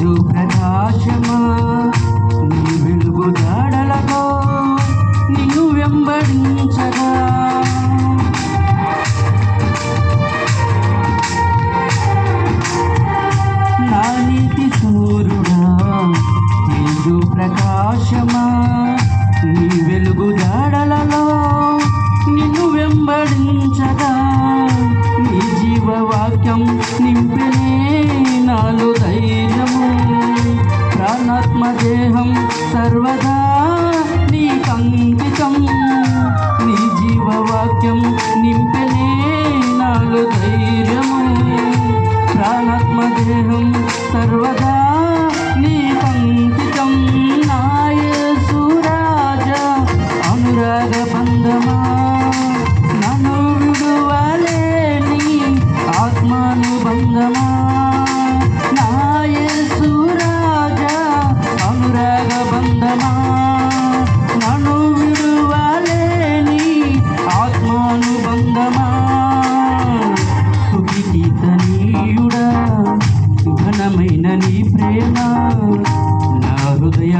తేజు ప్రకాశమా నీ వెలుగు దాడలతో నిన్ను వెంబడించగా నా నీతి సూర్యుడా తేజు ప్రకాశమా నీ వెలుగు దాడలలో నిన్ను వెంబడించగా నీ జీవవాక్యం నింపినే నాలో ధైర్యము ప్రాణాత్మ దేహం సర్వదా నీకంకితం నీ జీవవాక్యం నింపినే నాలో ధైర్యము ప్రాణాత్మ దేహం సర్వదా నీకంకితం నా యేసు రాజా అనురాగ బంధమా నన్ను విడువలేని ఆత్మానుబంధమా నా యేసు రాజా అనురాగ బంధమా నన్ను విడువలేని ఆత్మానుబంధమా ఘనమైన నీ ప్రేమ నా హృదయ